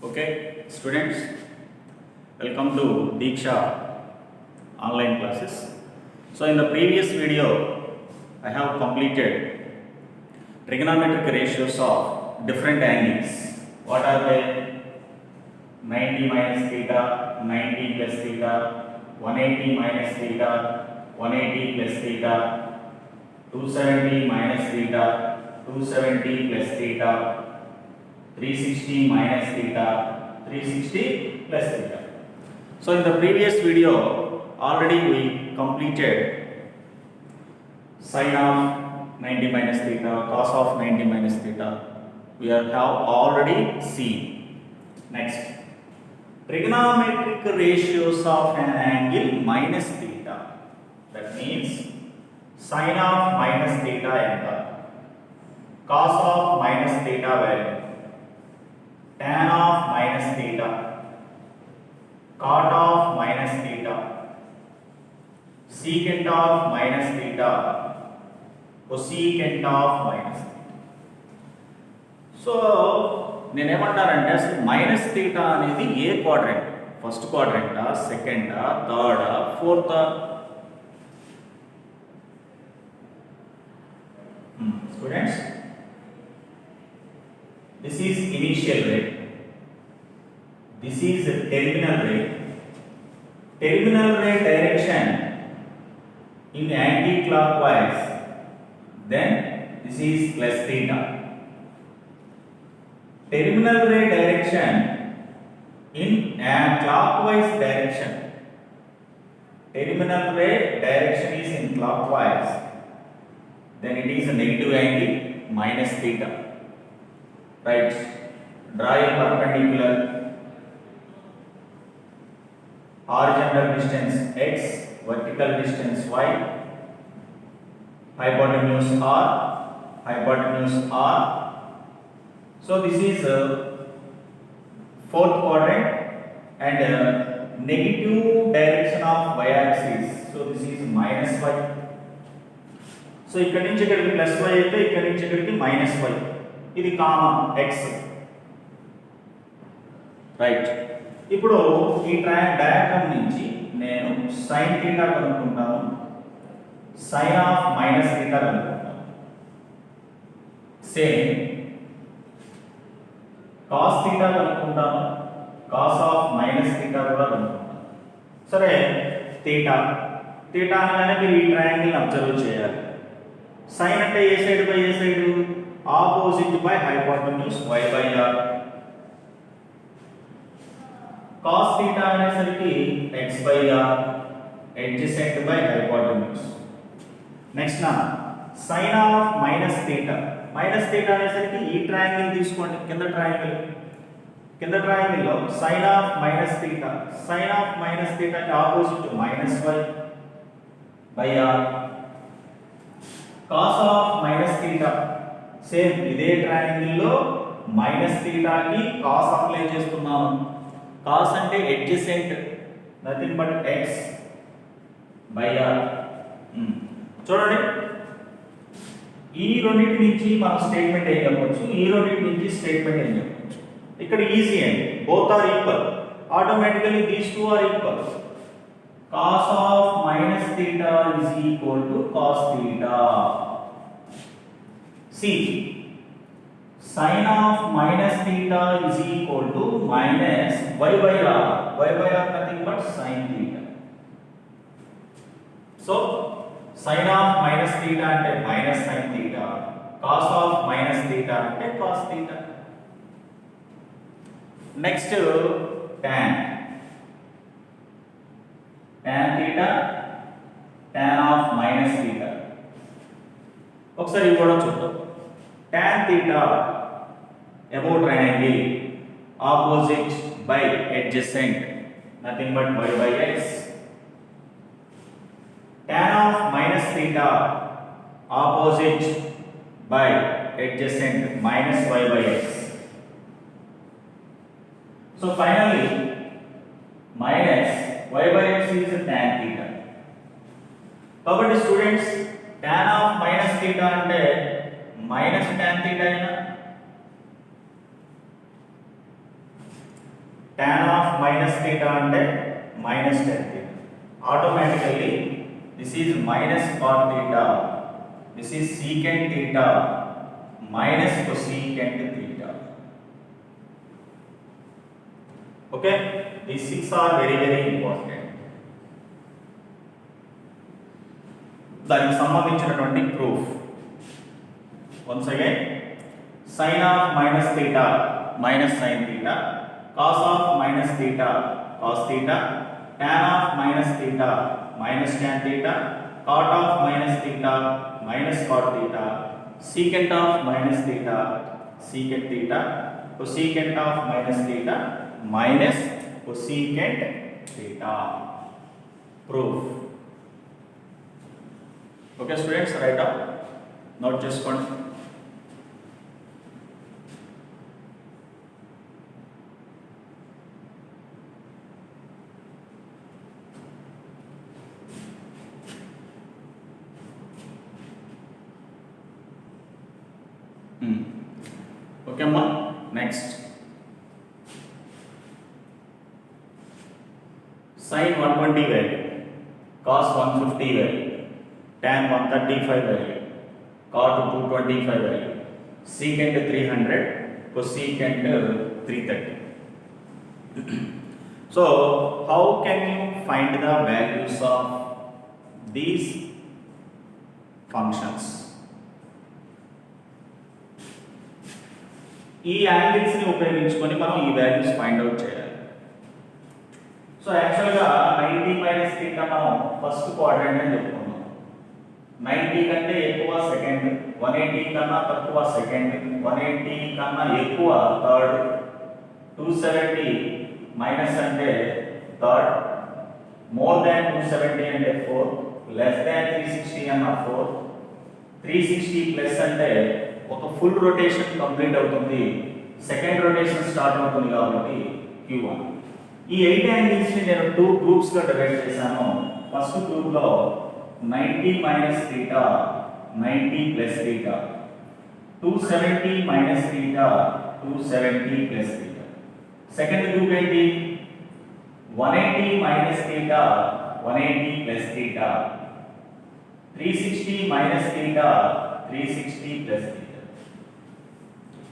Okay, students, welcome to Diksha online classes. So, in the previous video, I have completed trigonometric ratios of different angles. What are they? 90 minus theta, 90 plus theta, 180 minus theta, 180 plus theta, 270 minus theta, 270 plus theta, 360 minus theta, 360 plus theta. So in the previous video already we completed sine of 90 minus theta, cos of 90 minus theta. We have already seen. Next, trigonometric ratios of an angle minus theta. That means sine of minus theta enta, cos of minus theta value, tan of minus theta, cot of minus theta, secant of minus theta, cosecant of minus theta. So నేనేమంటానంటే అసలు minus theta అనేది ఏ quadrant, first క్వాడ్రెంటా, సెకండా, థర్డా, ఫోర్తా? Students, this is initial ray, this is terminal ray. Terminal ray direction in anti-clockwise, then this is plus theta. Terminal ray direction in clockwise direction, terminal ray direction is in clockwise, then it is a negative angle minus theta. Right, draw a perpendicular, horizontal distance x, vertical distance y, hypotenuse r, hypotenuse r. So this is fourth quadrant and negative direction of y axis. So this is minus y. So ikkadi nunchi ikkadiki plus y aithe ikkadi nunchi ikkadiki minus y. ఇది common x, right. ఇప్పుడు ఈ diagram నుంచి నేను sine theta కనుక్కుంటాను, sine of minus theta కనుక్కుంటాను. Same cos theta కనుక్కుంటాను, cos of minus theta కూడా కనుక్కుంటాను. సరే, థీటా థీటా అనగానే మీరు ఈ ట్రయాంగిల్ అబ్జర్వ్ చేయాలి. సైన్ అంటే ఏ సైడ్ బై ఏ side? opposite by hypotenuse y by r. cos theta అనేసరికి x by r, adjacent by hypotenuse. Next నా sin of minus theta, minus theta అనేసరికి ఈ ట్రయాంగిల్ తీసుకోండి, కింద ట్రయాంగిల్ లో sin of minus theta, sin of minus theta కి opposite minus y by r. cos of minus theta same ఇదే triangle లో minus థీటాకి cos apply చేస్తున్నాను. కాస్ అంటే adjacent, nothing but x by r. చూడండి, ఈ రెండింటి నుంచి మనం స్టేట్మెంట్ ఏం చెప్పొచ్చు, ఈ రెండింటి నుంచి స్టేట్మెంట్ ఏం చెప్పొచ్చు. ఇక్కడ ఈజీ అండి, both are equal, automatically these two are equal. Cos of minus theta is equal to cos theta. See, sin of minus theta is equal to minus y by r. Y by r nothing but sin theta. So, sin of minus theta ante minus sin theta, cos of minus theta ante cos theta. Next, tan theta, tan of minus theta. ఒకసారి ఇవి కూడా చూద్దాం. tan theta above triangle, opposite by adjacent, nothing but y by x. tan of minus theta, opposite by adjacent, minus y by x. So finally minus y by x is tan theta. కాబట్టి students, tan of minus theta అంటే minus tan theta అయినా tan of minus theta అంటే minus tan theta. Automatically this is minus cot theta. This is secant theta minus cosecant theta. Okay, these 6 are very important. దానికి సంబంధించినటువంటి proof once again sin of minus theta minus sin theta, cos of minus theta cos theta, tan of minus theta minus tan theta, cot of minus theta minus cot theta, secant of minus theta secant theta, cosecant of minus theta minus cosecant theta. Proof. Okay students, write up, note చేసుకోండి. Okay ma, next sin 120 value, cos 150 value, tan 135 value, cot 225 value, secant 300, cosecant 330. So how can you find the values of these functions? ఈ angles ని ఉపయోగించుకొని మనం ఈ values find out చేయాలి. So యాక్చువల్గా 90 minus theta మనం first quadrant అని చెప్పుకున్నాం. 90 కంటే ఎక్కువ సెకండ్, 180 కన్నా తక్కువ సెకండ్, 180 కన్నా ఎక్కువ థర్డ్, 270 మైనస్ అంటే థర్డ్, మోర్ దాన్ 270 అంటే ఫోర్త్, లెస్ దాన్ 360 అన్న ఫోర్త్, 360 ప్లస్ అంటే ఒక ఫుల్ రొటేషన్ కంప్లీట్ అవుతుంది, సెకండ్ రొటేషన్ స్టార్ట్ అవుతుంది కాబట్టి Q1. ఈ 8 యాంగిల్స్ ని నేను 2 గ్రూప్స్ గా డివైడ్ చేశాను. ఫస్ట్ గ్రూప్ లో 90 minus theta, 90 plus theta, 270 minus theta, 270 plus theta. Second group ఏంటి? 180 minus theta, 180 plus theta, 360 minus theta, 360 plus theta.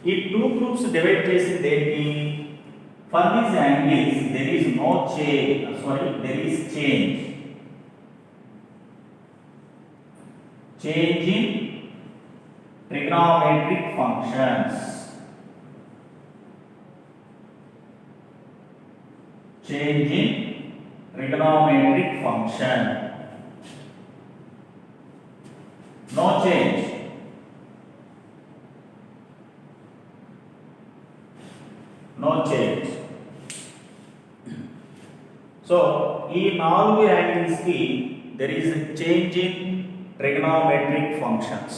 ఈ 2 గ్రూప్స్ డివైడ్ చేసి దేనికి? For this angles there is no there is change in trigonometric functions. Change in trigonometric function. No change. No change. So, ఈ 4 angles కి there is a change in trigonometric functions.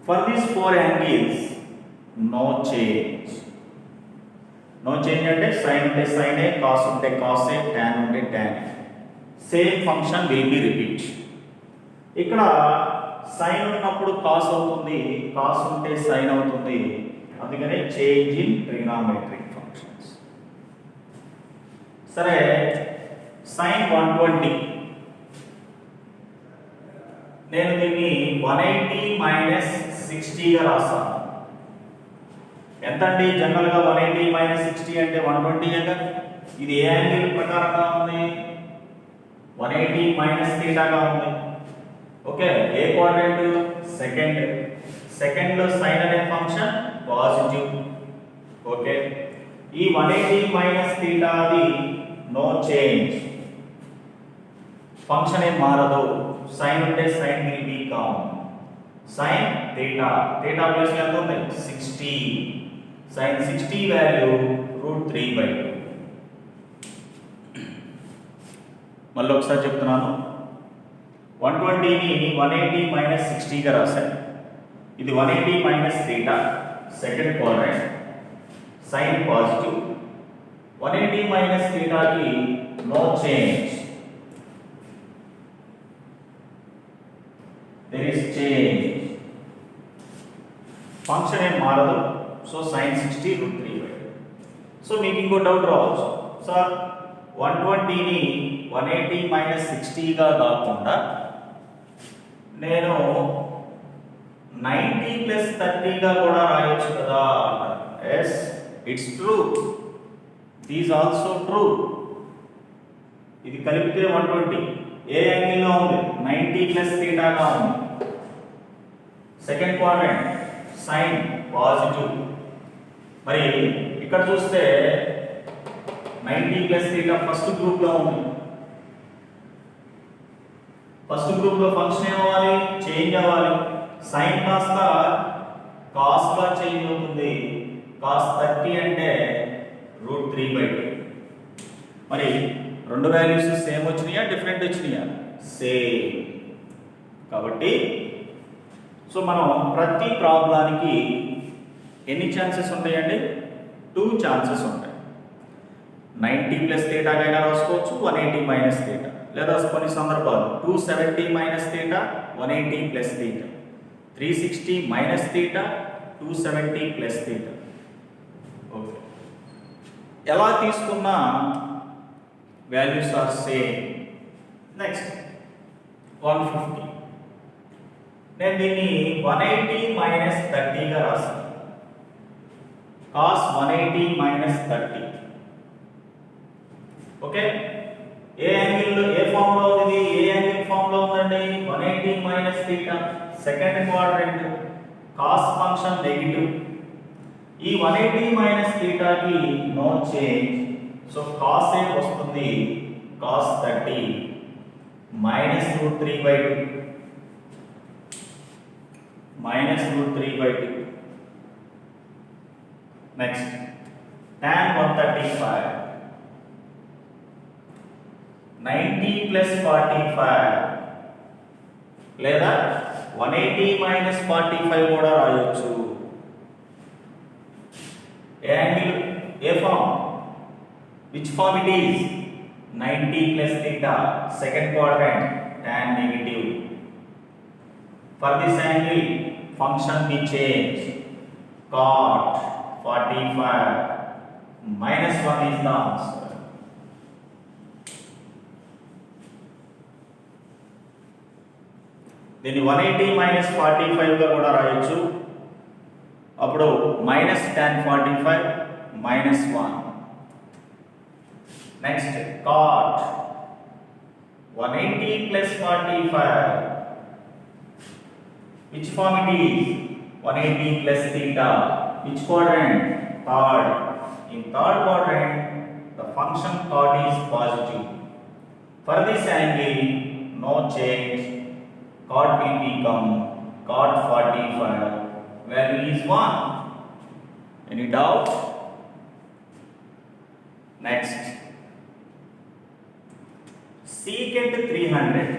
For these 4 angles, no change. No change అంటే sin ఉంటే sin A, cos ఉంటే cos A, tan ఉంటే tan A. Same function will be repeat. ఇక్కడ sin ఉన్నప్పుడు cos అవుతుంది, cos ఉంటే sin అవుతుంది. అందుకనే చేంజ్ ఇన్ ట్రిగనోమెట్రిక్ ఫంక్షన్స్. సరే, sin 120 నేను దీన్ని 180 మైనస్ 60 గా రాస్తాను. ఎంత అండి? జనరల్ గా 180 మైనస్ 60 అంటే 120 కదా. ఇది ఏ యాంగిల్ ప్రకారంగా ఉంది? 180 మైనస్ థీటాగా ఉంది. ఓకే, ఏ క్వాడ్రంట్? సెకండ్. సెకండ్ లో sin అనే ఫంక్షన్ పాజిటివ్. ఓకే, ఈ 180 మైనస్ థీటా అది నో చేంజ్, ఫంక్షన్ ఏం మారదు. sin ఉంటే sin will be count. sin theta, theta plus ఎంత ఉంది? 60. sin 60 value √3/2. మళ్ళీ ఒకసారి చెప్తున్నాను. 120 ని 180 మైనస్ 60 గా రాశాను. ఇది 180 minus theta, second quadrant, sin positive. 180 minus థీటాకి no change, there is change, function ఏం మారదు. So sin 60 √3/2. సో మీకు ఇంకో డౌట్ రావచ్చు, సార్ 120ని 180 మైనస్ 60గా కాకుండా నేను 90 ప్లస్ 30గా కూడా రాయొచ్చు కదా అంటారు. Yes, it's true, these also true. ఇది కలిపితే 120 ఏ యాంగిల్లో ఉంది? 90 ప్లస్ థీటాగా ఉంది. Second quadrant sine positive. మరి ఇక్కడ చూస్తే 90 ప్లస్ థీటా ఫస్ట్ గ్రూప్ లో ఉంది. ఫస్ట్ గ్రూప్ లో ఫంక్షన్ ఏమవ్వాలి? చేంజ్ అవ్వాలి. సైన్ కాస్త కాస్ గా చేంజ్ అవుతుంది. కాస్ 30 అంటే √3/2. మరి రెండు వాల్యూస్ సేమ్ వచ్చినాయా, డిఫరెంట్ వచ్చినాయా? సేమ్. కాబట్టి సో మనం ప్రతి ప్రాబ్లానికి ఎన్ని ఛాన్సెస్ ఉంటాయండి? 2 ఛాన్సెస్ ఉంటాయి. 90 ప్లస్ థీటాకైనా రాసుకోవచ్చు, 180 మైనస్ థీటా, లేదా కొన్ని సందర్భాలు 270 minus theta, 180 plus theta, 360 minus theta, 270 plus theta. Okay, ఎలా తీసుకున్నా వాల్యూస్ ఆర్ సేమ్. నెక్స్ట్ 150. నేను దీన్ని 180 మైనస్ 30గా రాస్తాను. Cos 180 minus 30. ఓకే, ఏ యాంగిల్ ఏ ఫామ్ లో ఉంది? ఏ యాంగిల్ ఫామ్ లో ఉందండి? 180 minus theta. Second quadrant, cos function negative. ఈ 180 మైనస్ థీటాకి నో చేంజ్. సో కాస్ ఏ వస్తుంది, cos 30 minus √3/2 minus √3/2. Next tan 135 90 plus 45, లేదా 180 మైనస్ 45 కూడా రాయొచ్చు. ఏ యాంగిల్ ఏ form? Which form it is? 90 plus theta, second quadrant, tan negative. For this angle, function be changed. Cot 45 minus 1 is the answer. దీన్ని 180 minus 45 గా కూడా రాయొచ్చు. అప్పుడు minus tan 45 minus 1. Next, cot 180 plus 45. Which form it is? 180 plus theta. Which quadrant? Third. In third quadrant, the function cot is positive. For this angle, no change. Cot will become cot 45. Value is 1. Any doubt? Next. Secant 300.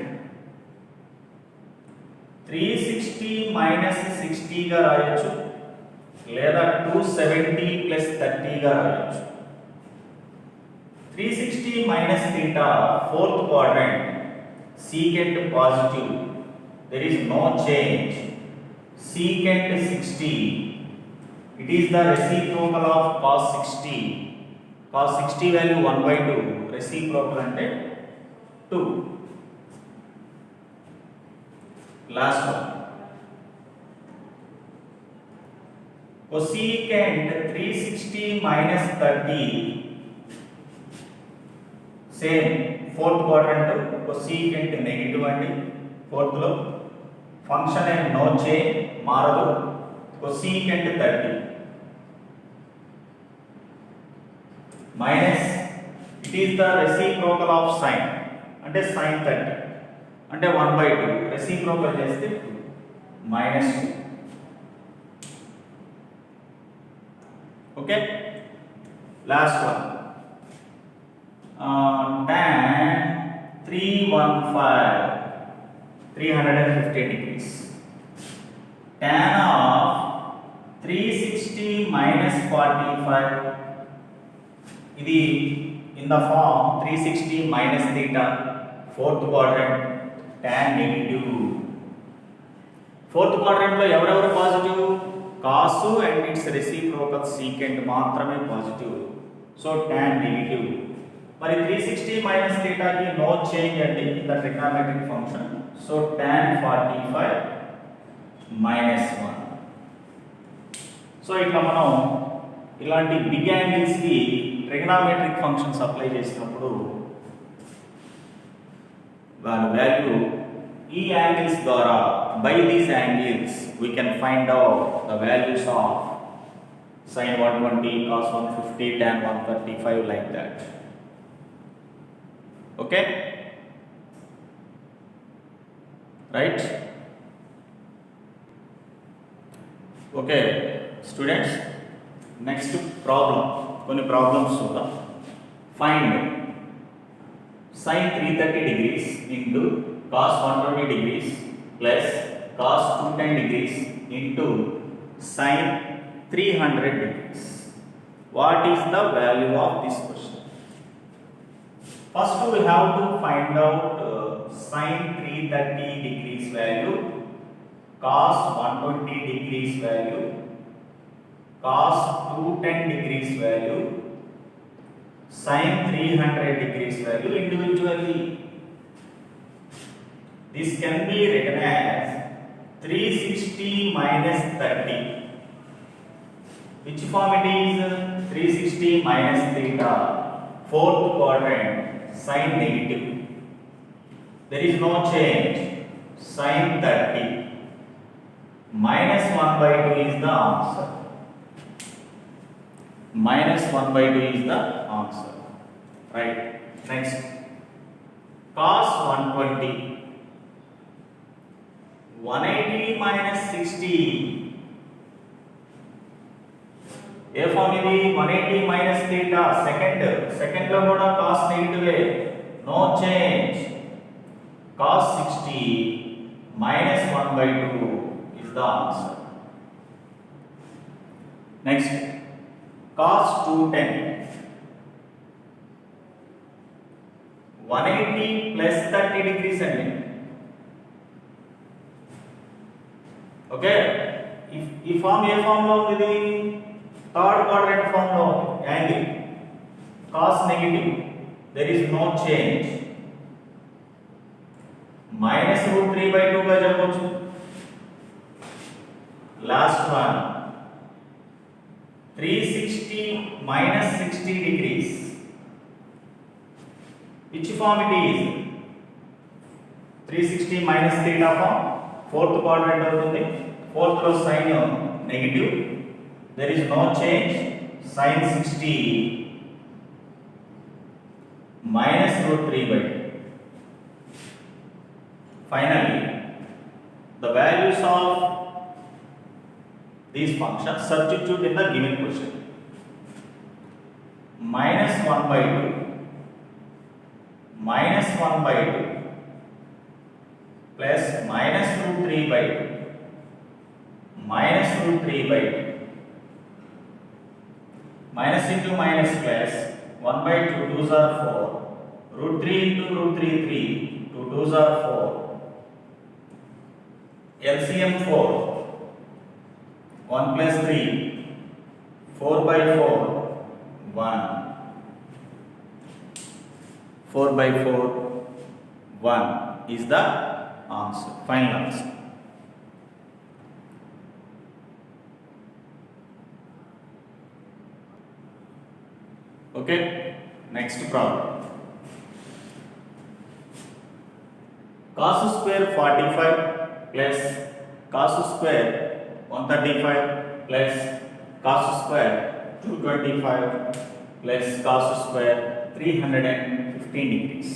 360 minus 60 గా రాయొచ్చు, లేదా 270 plus 30 గా రాయొచ్చు. 360 minus theta fourth quadrant, secant positive, there is no change. Secant 60, it is the reciprocal of cos 60. Cos 60 value 1/2, reciprocal అంటే 2. Last one, cosecant 360 minus 30, same fourth quadrant, cosecant negative అండి. fourth లో function ఏం no change, మారదు. cosecant 30 minus, it is the reciprocal of sin, అంటే sin 30 అంటే 1/2, reciprocal చేస్తే 2 minus 2. Okay, last one, tan 315 degrees. Tan of 360 minus 45, ఇది in the form 360 minus theta, fourth quadrant, tan negative. Fourth quadrant లో ఎవరెవరు positive? cos and its reciprocal secant మాత్రమే positive. So tan negative. మరి 360 minus థీటాకి no change అండి in the trigonometric function. So tan 45 minus 1. So ఇట్లా మనం ఇలాంటి big యాంగిల్స్కి trigonometric functions apply చేసినప్పుడు వాల్యూ ఈ యాంగిల్స్ ద్వారా by these angles we can find out the values of sin 120, cos 150, tan 135 like that. Okay? Right? Okay, students. Next problem. Konni problems chuddam. Find sin 330 degrees into cos 120 degrees plus cos 210 degrees into sin 300 degrees. What is the value of this question? First we have to find out sin 330 degrees value, cos 120 degrees value, cos 210 degrees value, sin 300 degrees value individually. This can be written as 360 minus 30. Which form it is? 360 minus theta, fourth quadrant, sin negative. There is no change. Sin 30 minus 1 by 2 is the answer. Minus 1 by 2 is the answer. Right. Next. Cos 120. 180 minus 60. ఏ form ఇది? 180 minus theta second లో కూడా cos నెగటివే, no change. cos 60 minus 1 by 2 is the answer. Next, cos 210. 180 plus 30 degrees అండి. Okay, ఈ form ఏ form లో ఉంది? Third quadrant form low angle cos negative, there is no change. minus root 3 by 2 గా చెప్పొచ్చు. Last one 360 minus 60 degrees. which form it is? 360 minus theta form, fourth quadrant అవుతుంది. fourth లో sin negative, there is no change. sin 60 minus root 3 by 2. Finally, the values of these functions substitute in the given question. Minus 1 by 2, minus 1 by 2 plus minus root 3 by 2, minus root 3 by 2. Minus into minus plus, 1 by 2 2s are 4, root 3 into root 3 3, 2 2s are 4, LCM 4, 1 plus 3, 4 by 4, 1, 4 by 4, 1 is the answer, final answer. Okay, next problem. Cos square 45 plus cos square 135 plus cos square 225 plus cos square 315 degrees.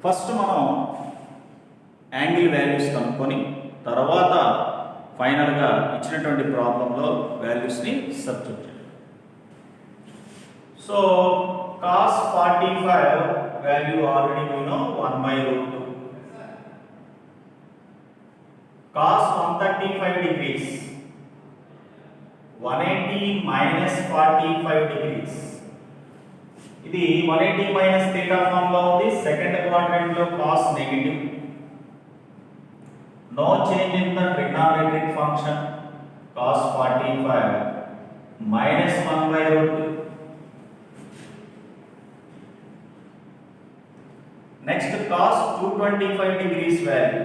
First మనం angle values కనుక్కొని తర్వాత ఫైనల్గా ఇచ్చినటువంటి ప్రాబ్లంలో వాల్యూస్ని substitute చేయాలి. So cos 45 value already we know 1 by root 2. Cos 135 degrees, 180 minus 45 degrees. ఇది 180 minus theta form లో ఉంది. సెకండ్ క్వాడ్రంట్ లో cos negative, no change in the trigonometric function. Cos 45 minus 1 by root 2 next cos 225 degrees value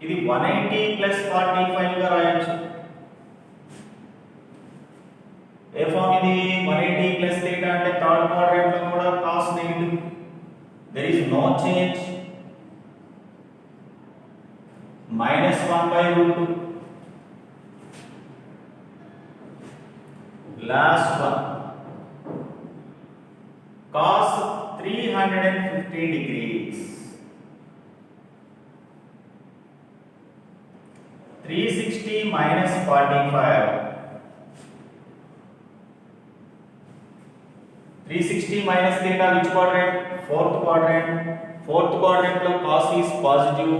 ఇది 180 plus 45 గా రాయొచ్చు. ఏ form ఇది 180 plus θ అంటే third quadrant లో కూడా cos negative. there is no change. minus 1 by root 2. last one cos 350 degrees. 360 minus 45. 360 minus theta which quadrant? Fourth quadrant. Fourth quadrant lo cos is positive.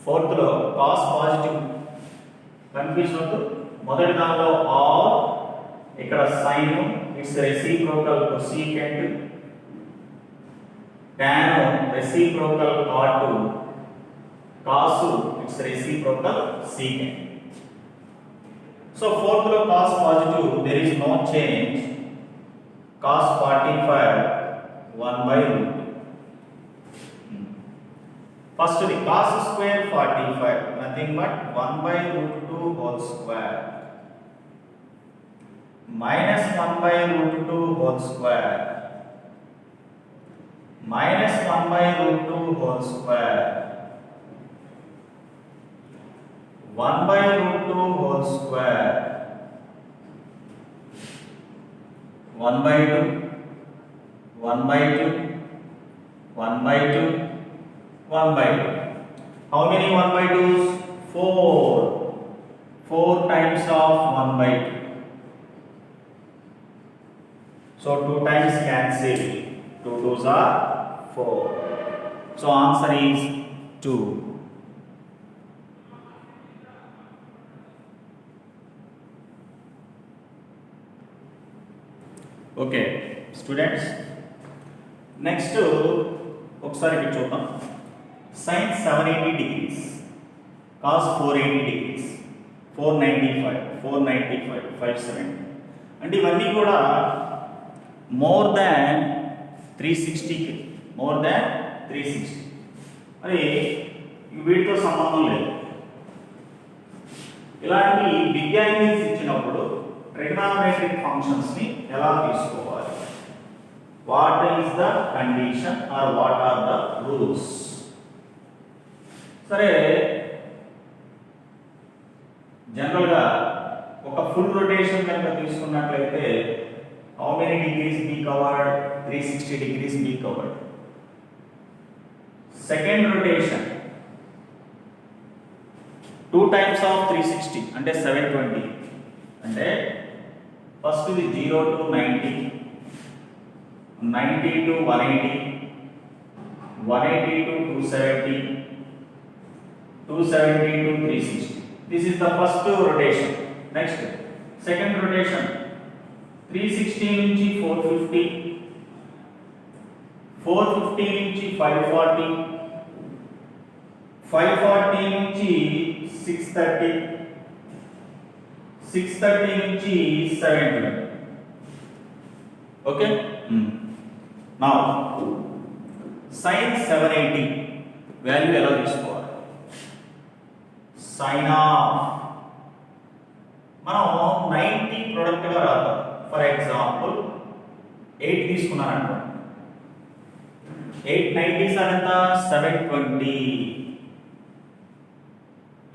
Fourth lo cos positive. Confuse avvadu. మొదటి దానిలో are ఇక్కడ sin it's reciprocal cosecant. tan reciprocal cot. cos its reciprocal secant. So fourth lo cos positive, there is no change. cos 45 1 by root 2. First the cos square 45 nothing but 1 by root 2 whole square minus 1 by root 2 whole square minus 1 by root 2 whole square 1 by root 2 whole square 1 by 2 1 by 2 1 by 2 1 by 2. How many 1 by 2s? 4 times of 1 by 2. So 2 times cancel. 2 2s are 4. So answer is 2. Okay students, next ఒకసారి ఇక్కడ చూద్దాం. sin 780 degrees cos 480 degrees 495 495 570 అంటే ఇవన్నీ కూడా more than 360 more than 360. మరి వీటితో సంబంధం లేదు. ఇలాంటి బిగ్ యాంగిల్స్ ఇచ్చినప్పుడు ట్రిగ్నామెట్రిక్ ఫంక్షన్స్ ని ఎలా తీసుకోవాలి? What is the condition or what are the rules? సరే, జనరల్ గా ఒక ఫుల్ రొటేషన్ కనుక తీసుకున్నట్లయితే how many degrees be covered? 360 degrees be covered. Second rotation 2 times of 360 అంటే 720. అంటే ఫస్ట్ ఇది 0 to 90, 90 to 180, 180 to 270, 270 to 360. This is the first rotation. Next, second rotation 360 నుంచి 450, 450 నుంచి 540, 540 నుంచి 630, 630 నుంచి 720. Okay? Now, sin 780 వాల్యూ ఎలా తీసుకోవాలి? sin ఆఫ్ మనం 90 ప్రొడక్ట్ గా రాద్దాం. ఫర్ ఎగ్జాంపుల్ 8 తీసుకున్నాను అనుకోండి. 8 90s are ఎంత? 720.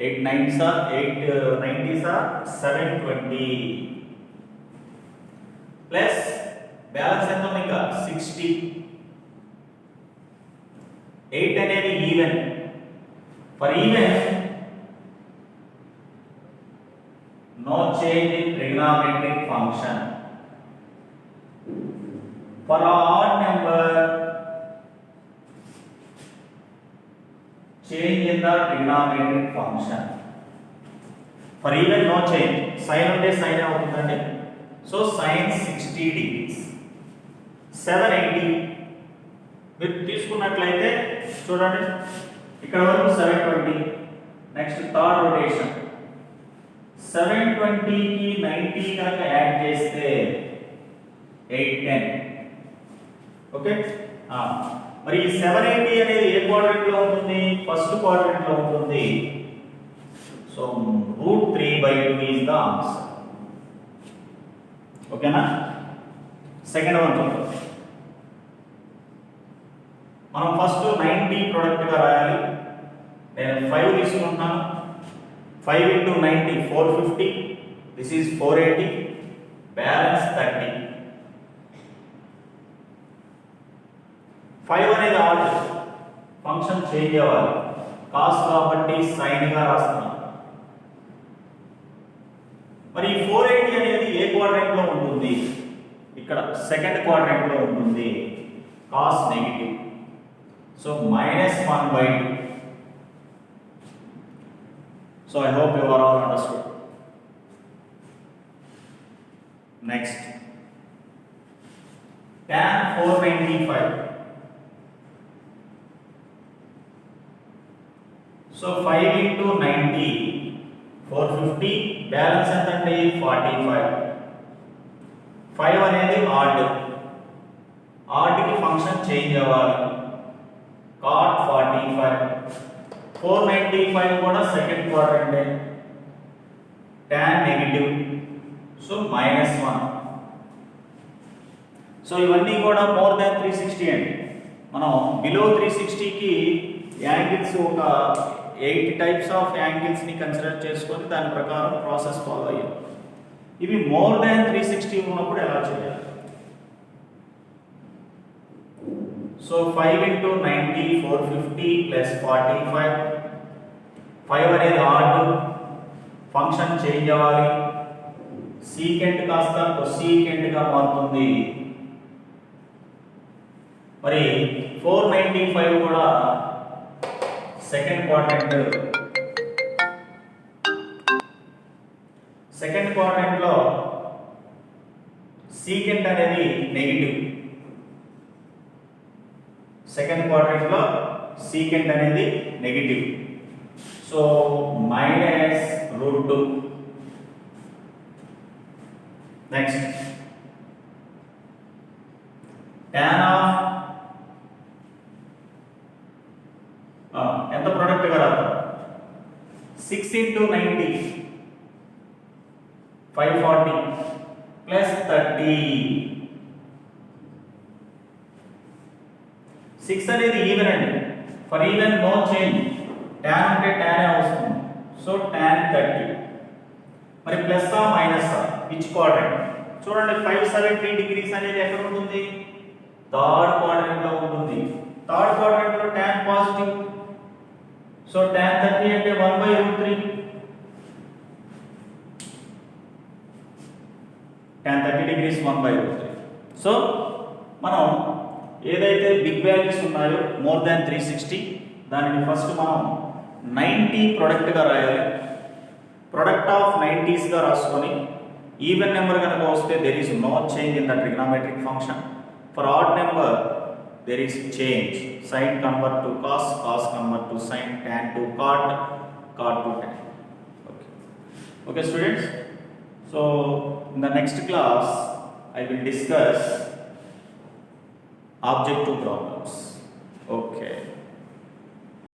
8 90s are 720 ప్లస్ బ్యాలెన్స్ ఎంత ఉంది? ఇంకా 60. 8 అనేది even. For even no change in trigonometric function. For odd number, change in the trigonometric function. For even no change. Sin unte sin avutundandi. So sin 60 degrees. 780 మీరు తీసుకున్నట్లయితే చూడండి, ఇక్కడ వరకు 720. Next third rotation 720 కి 90 కనుక యాడ్ చేస్తే 810. Okay, మరి ఈ 780 అనేది ఏ క్వాడ్రంట్ లో ఉంటుంది? ఫస్ట్ క్వాడ్రంట్ లో ఉంటుంది. So √3/2 is the answer. ఓకేనా? సెకండ్ వన్ చూద్దాం. మనం ఫస్ట్ 90 ప్రొడక్ట్ గా రాయాలి. నేను 5 తీసుకుంటున్నాను. 5 into 90 450. This is 480. Balance 30. 5 అనేది ఆడ్, ఫంక్షన్ చేంజ్ అవ్వాలి. కాస్ కాబట్టి సైన్ గా రాస్తున్నాం. మరి 480 అనేది ఏ క్వాడ్రంట్ లో ఉంటుంది? ఇక్కడ సెకండ్ క్వాడ్రంట్ లో ఉంటుంది. Cos negative, so -1/2. So I hope you are all understood. Next, tan 495. So 5 into 90 450. Balance entante 45. 5 అనేది ఆడ్, ఆడ్ కి ఫంక్షన్ చేంజ్ అవ్వాలి. cot 45. 495 కూడా second quadrant, tan negative, so -1. So ఇవన్నీ కూడా మోర్ దాన్ 360 అండి. మనం బిలో 360 కి యాంగిల్స్ ఒక 8 టైప్స్ ఆఫ్ యాంగిల్స్ ని కన్సిడర్ చేసుకొని దాని ప్రకారం ప్రాసెస్ ఫాలో అయ్యాం. ఇవి మోర్ దాన్ 360 ఉన్నప్పుడు ఎలా చేయాలి? So 5 into 90 450 plus 45. 5 అనేది ఆడ్, ఫంక్షన్ చేంజ్ అవ్వాలి. సీకెంట్ కాస్త కొసీకెంట్ గా మారుతుంది. మరి 495 కూడా సెకండ్ క్వాడ్రంట్. సెకండ్ క్వాడ్రంట్ లో సీకెంట్ అనేది నెగిటివ్. సెకండ్ క్వాడ్రంట్ లో సీకెంట్ అనేది negative, so -√2. Next, tan of ఎంత ప్రొడక్ట్ గా రాదు? 6 into 90 540 plus 30. 6 అనేది ఈవెన్ అండి. For even know change, tan అంటే tan వస్తుంది. So tan 30. మరి ప్లస్ ఆ మైనస్ ఆ విచ్ క్వాడ్రంట్? చూడండి 570 degrees అనేది ఎక్కడ ఉంటుంది? థర్డ్ క్వాడ్రంట్ లో ఉంటుంది. థర్డ్ క్వాడ్రంట్ లో tan పాజిటివ్, సో tan 30 అంటే 1/√3. tan 30 degrees 1/√3. సో మనం ఏదైతే బిగ్ వాల్యూస్ ఉన్నాయో మోర్ దాన్ 360, దానిని ఫస్ట్ మనం 90 ప్రొడక్ట్ గా రాయాలి. ప్రొడక్ట్ ఆఫ్ 90s గా రాసుకొని ఈవెన్ నెంబర్ కనుక వస్తే there is no change in the trigonometric function. For odd number there is change. Sin convert to cos, cos convert to sin, tan to cot, cot to tan. Okay students, so in the next class I will discuss objective problems. Okay.